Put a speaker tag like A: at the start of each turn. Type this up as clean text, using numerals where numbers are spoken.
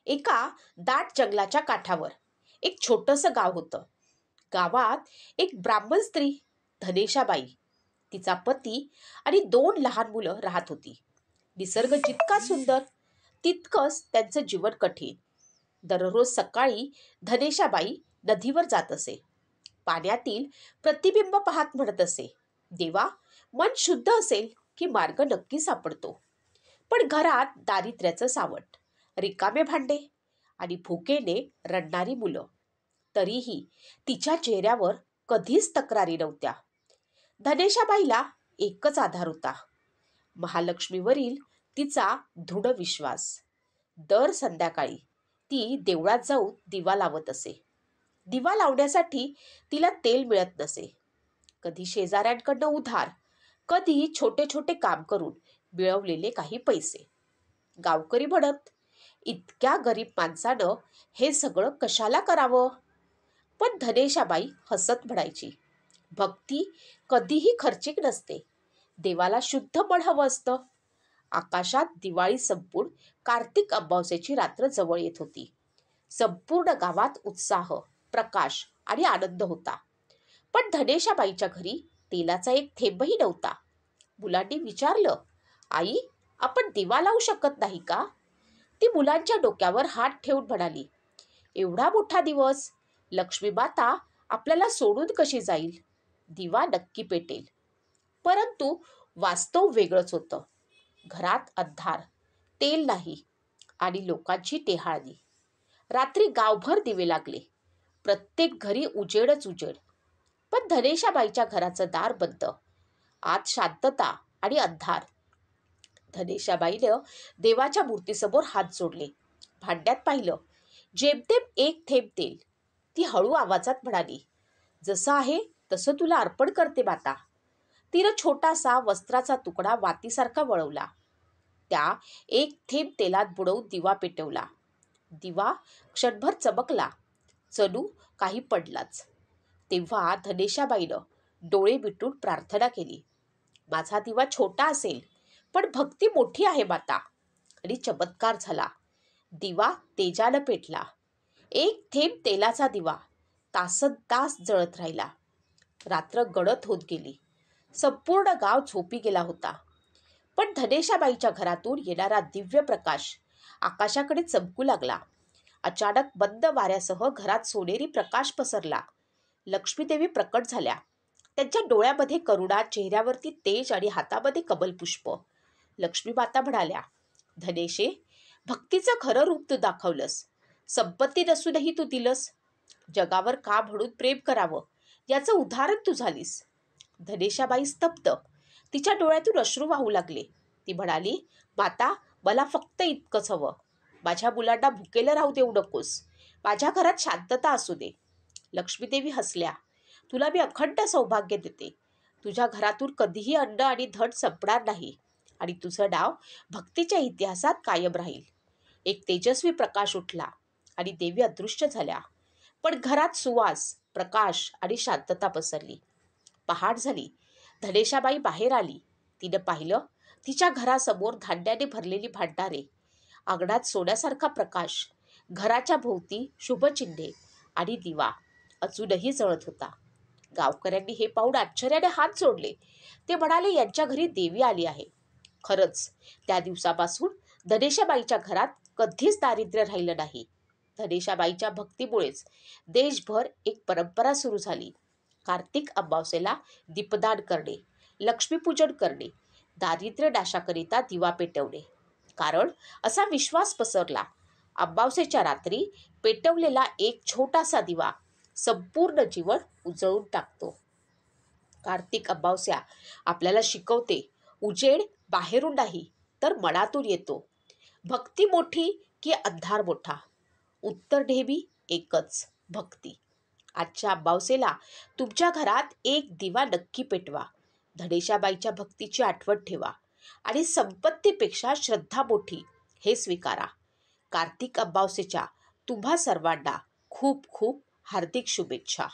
A: एका दाट जंगलाच्या काठावर एक छोटंसं गाव होतं. गावात एक ब्राह्मण स्त्री धनेशाबाई, तिचा पती आणि 2 लहान मुलं राहत होती. निसर्ग जितका सुंदर तितकंच त्यांचं जीवन कठीण. दररोज सकाळी धनेशाबाई नदीवर जात असे. पाण्यातील प्रतिबिंब पाहत म्हणत असे, देवा, मन शुद्ध असेल की मार्ग नक्की सापडतो. पण घरात दारिद्र्याचं सावट, रिकामे भांडे आणि भुकेने रडणारी मुलं. तरीही तिच्या चेहऱ्यावर कधीच तक्रारी नव्हत्या. धनेशाबाईला एकच आधार होता, महालक्ष्मीवरील तिचा दृढ विश्वास. दर संध्याकाळी ती देवळात जाऊन दिवा लावत असे. दिवा लावण्यासाठी तिला तेल मिळत नसे. कधी शेजाऱ्यांकडनं उधार, कधी छोटे छोटे काम करून मिळवलेले काही पैसे. गावकरी म्हणत, इतक्या गरीब माणसानं हे सगळं कशाला करावं? पण धनेशाबाई हसत म्हणायची, भक्ती कधीही खर्चिक नसते. देवाला शुद्ध मन हवं असतं. आकाशात दिवाळी संपून कार्तिक अमावास्येची रात्र जवळ येत होती. संपूर्ण गावात उत्साह, प्रकाश आणि आनंद होता. पण धनेशाबाईच्या घरी तेलाचा एक थेंबही नव्हता. मुलांनी विचारलं, आई, आपण दिवा लावू शकत नाही का? ती मुलांच्या डोक्यावर हात ठेवून म्हणाली, एवढा मोठा दिवस, लक्ष्मी माता आपल्याला सोडून कशी जाईल? दिवा नक्की पेटेल. परंतु वास्तव वेगळंच होतं. घरात अंधार, तेल नाही आणि लोकांची टेहाळणी. रात्री गावभर दिवे लागले. प्रत्येक घरी उजेडच उजेड. पण धनेशाबाईच्या घराचं दार बंद. आत शांतता आणि अंधार. धनेशाबाईनं देवाच्या मूर्तीसमोर हात जोडले. भांड्यात पाहिलं. जेमतेम एक थेंब तेल. ती हळू आवाजात म्हणाली, जसं आहे तसं तुला अर्पण करते माता. तिनं छोटासा वस्त्राचा तुकडा वातीसारखा वळवला. त्या एक थेंब तेलात बुडवून दिवा पेटवला. दिवा क्षणभर चमकला. जणू काही पडलाच. तेव्हा धनेशाबाईनं डोळे मिटून प्रार्थना केली, माझा दिवा छोटा असेल, पण भक्ती मोठी आहे माता. आणि चमत्कार झाला. दिवा तेजानं पेटला. एक थेंब तेलाचा दिवा तासनतास जळत राहिला. रात्र गडद होत गेली. संपूर्ण गाव झोपी गेला होता. पण धनेशाबाईच्या घरातून येणारा दिव्य प्रकाश आकाशाकडे चमकू लागला. अचानक बंद वाऱ्यासह घरात सोनेरी प्रकाश पसरला. लक्ष्मीदेवी प्रकट झाल्या. त्यांच्या डोळ्यामध्ये करुणा, चेहऱ्यावरती तेज आणि हातामध्ये कमलपुष्प. लक्ष्मी माता म्हणाल्या, धनेशे, भक्तीचं खरं रूप तू दाखवलंस. संपत्ती नसूनही तू दिलंस. जगावर का म्हणून प्रेम करावं याचं उदाहरण तू झालीस. धनेशाबाई स्तब्ध. तिच्या डोळ्यातून अश्रू वाहू लागले. ती म्हणाली, माता, मला फक्त इतकंच हवं. माझ्या मुलांना भुकेलं राहू देऊ नकोस. माझ्या घरात शांतता असू दे. लक्ष्मीदेवी हसल्या. तुला मी अखंड सौभाग्य देते. तुझ्या घरातून कधीही अन्न आणि धन संपणार नाही आणि तुझं नाव भक्तीच्या इतिहासात कायम राहील. एक तेजस्वी प्रकाश उठला आणि देवी अदृश्य झाल्या. पण घरात सुवास, प्रकाश आणि शांतता पसरली. पहाट झाली. धनेशाबाई बाहेर आली. तिनं पाहिलं, तिच्या घरासमोर धान्याने भरलेली भांडारे, अंगणात सोन्यासारखा प्रकाश, घराच्या भोवती शुभचिन्हे आणि दिवा अजूनही जळत होता. गावकऱ्यांनी हे पाहून आश्चर्याने हात जोडले. ते म्हणाले, यांच्या घरी देवी आली आहे. खरंच त्या दिवसापासून धनेशाबाईच्या घरात कधीच दारिद्र्य राहिलं नाही. धनेशाबाईच्या भक्तीमुळेच देशभर एक परंपरा सुरू झाली. कार्तिक अमावास्येला दीपदान करणे, लक्ष्मीपूजन करणे, दारिद्र्य नाशाकरिता दिवा पेटवणे. कारण असा विश्वास पसरला, अमावास्येच्या रात्री पेटवलेला एक छोटासा दिवा संपूर्ण जीवन उजळून टाकतो. कार्तिक अमावास्या आपल्याला शिकवते, उजेड बाहेरून नाही तर मनातून येतो. भक्ती मोठी की अंधार मोठा, उत्तर नेहमी एकच, भक्ती. आजच्या अमावास्येला तुमच्या घरात एक दिवा नक्की पेटवा. धनेशाबाईच्या भक्तीची आठवण ठेवा आणि संपत्तीपेक्षा श्रद्धा मोठी हे स्वीकारा. कार्तिक अमावास्येच्या तुम्हा सर्वांना खूप खूप हार्दिक शुभेच्छा.